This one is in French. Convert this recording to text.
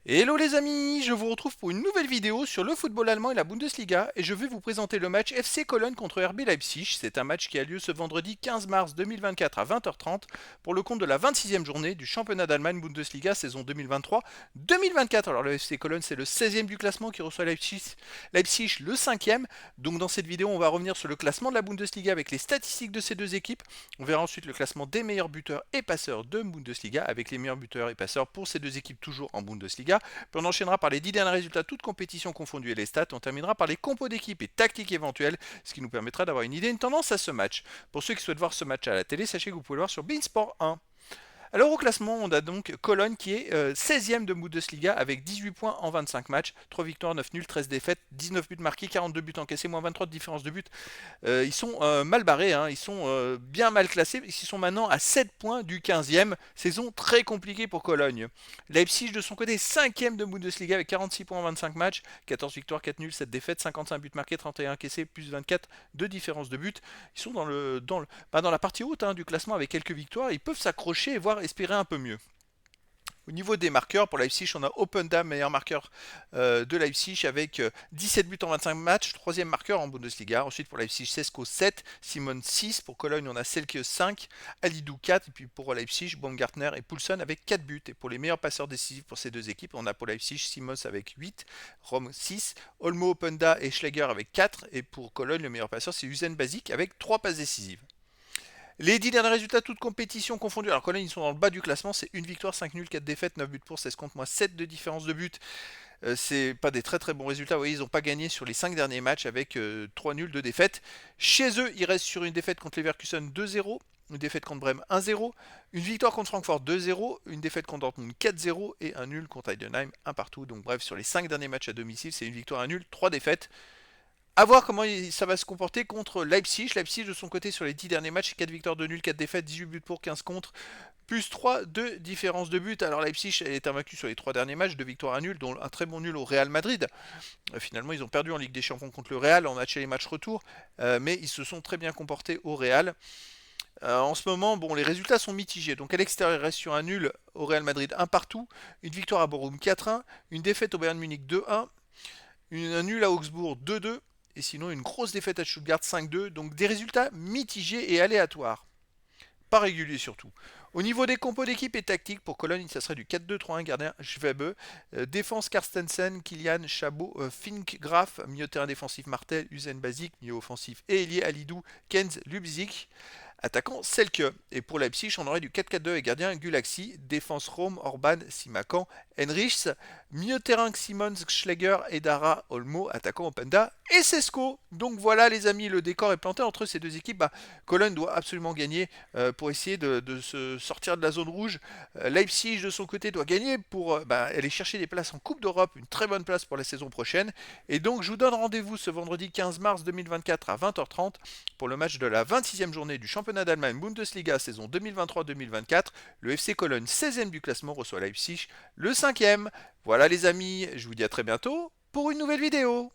Hello les amis, je vous retrouve pour une nouvelle vidéo sur le football allemand et la Bundesliga et je vais vous présenter le match FC Cologne contre RB Leipzig. C'est un match qui a lieu ce vendredi 15 mars 2024 à 20h30 pour le compte de la 26e journée du championnat d'Allemagne Bundesliga saison 2023-2024. Alors le FC Cologne c'est le 16e du classement qui reçoit Leipzig le 5e. Donc dans cette vidéo on va revenir sur le classement de la Bundesliga avec les statistiques de ces deux équipes. On verra ensuite le classement des meilleurs buteurs et passeurs de Bundesliga avec les meilleurs buteurs et passeurs pour ces deux équipes toujours en Bundesliga. Puis on enchaînera par les 10 derniers résultats, toutes compétitions confondues et les stats. On terminera par les compos d'équipe et tactiques éventuelles, ce qui nous permettra d'avoir une idée, une tendance à ce match. Pour ceux qui souhaitent voir ce match à la télé, sachez que vous pouvez le voir sur Beansport 1. Alors au classement, on a donc Cologne qui est 16e de Bundesliga avec 18 points en 25 matchs, 3 victoires, 9 nuls, 13 défaites, 19 buts marqués, 42 buts encaissés, moins 23 de différence de but. Ils sont mal barrés, hein, ils sont bien mal classés, ils sont maintenant à 7 points du 15e. Saison très compliquée pour Cologne. Leipzig de son côté 5e de Bundesliga avec 46 points en 25 matchs, 14 victoires, 4 nuls, 7 défaites, 55 buts marqués, 31 encaissés, plus 24 de différence de but. Ils sont dans la partie haute, hein, du classement avec quelques victoires, ils peuvent s'accrocher et voire espérer un peu mieux. Au niveau des marqueurs, pour Leipzig, on a Openda, meilleur marqueur de Leipzig, avec 17 buts en 25 matchs, troisième marqueur en Bundesliga. Ensuite, pour Leipzig, Sesko 7, Simon 6. Pour Cologne, on a Selke 5, Alidou 4. Et puis pour Leipzig, Baumgartner et Poulsen avec 4 buts. Et pour les meilleurs passeurs décisifs pour ces deux équipes, on a pour Leipzig, Simons avec 8, Rom 6, Olmo, Openda et Schläger avec 4. Et pour Cologne, le meilleur passeur, c'est Usain Basic avec 3 passes décisives. Les 10 derniers résultats, toutes compétitions confondues. Alors Cologne, ils sont dans le bas du classement. C'est une victoire, 5 nuls, 4 défaites, 9 buts pour, 16 contre, moins 7 de différence de but. C'est pas des très très bons résultats. Vous voyez, ils n'ont pas gagné sur les 5 derniers matchs avec 3 nuls, 2 défaites. Chez eux, ils restent sur une défaite contre Leverkusen 2-0. Une défaite contre Brême 1-0, une victoire contre Francfort 2-0, une défaite contre Dortmund 4-0 et un nul contre Heidenheim 1 partout. Donc bref, sur les 5 derniers matchs à domicile, c'est une victoire, un nul, 3 défaites. A voir comment ça va se comporter contre Leipzig. Leipzig de son côté sur les 10 derniers matchs, 4 victoires de nul, 4 défaites, 18 buts pour, 15 contre, plus 3 de différence de but. Alors Leipzig est invaincu sur les 3 derniers matchs, 2 victoires à nul, dont un très bon nul au Real Madrid. Finalement ils ont perdu en Ligue des Champions contre le Real, on a match et les matchs retour, mais ils se sont très bien comportés au Real. En ce moment, bon, les résultats sont mitigés. Donc à l'extérieur, il reste sur un nul au Real Madrid 1 partout, une victoire à Bochum 4-1, une défaite au Bayern Munich 2-1, un nul à Augsbourg 2-2, et sinon une grosse défaite à Stuttgart 5-2, donc des résultats mitigés et aléatoires. Pas réguliers surtout. Au niveau des compos d'équipe et tactique, pour Cologne, ça serait du 4-2-3-1, gardien Schwebe, défense Carstensen, Kilian, Chabot, Fink, Graf, milieu de terrain défensif Martel, Usain Basic, milieu offensif Elie Alidou, Kenz, Lubzik, attaquant Selke. Et pour Leipzig, on aurait du 4-4-2 avec gardien Gulaxi, défense Rome, Orban, Simakan, Henrichs, milieu de terrain Simons, Schläger, Edara, Olmo, attaquant Openda et Sesko. Donc voilà les amis, le décor est planté entre ces deux équipes. Cologne doit absolument gagner pour essayer de se sortir de la zone rouge. Leipzig de son côté doit gagner pour aller chercher des places en Coupe d'Europe, une très bonne place pour la saison prochaine. Et donc je vous donne rendez-vous ce vendredi 15 mars 2024 à 20h30 pour le match de la 26e journée du championnat d'Allemagne Bundesliga saison 2023-2024. Le FC Cologne 16e du classement reçoit Leipzig le 5e. Voilà les amis, je vous dis à très bientôt pour une nouvelle vidéo.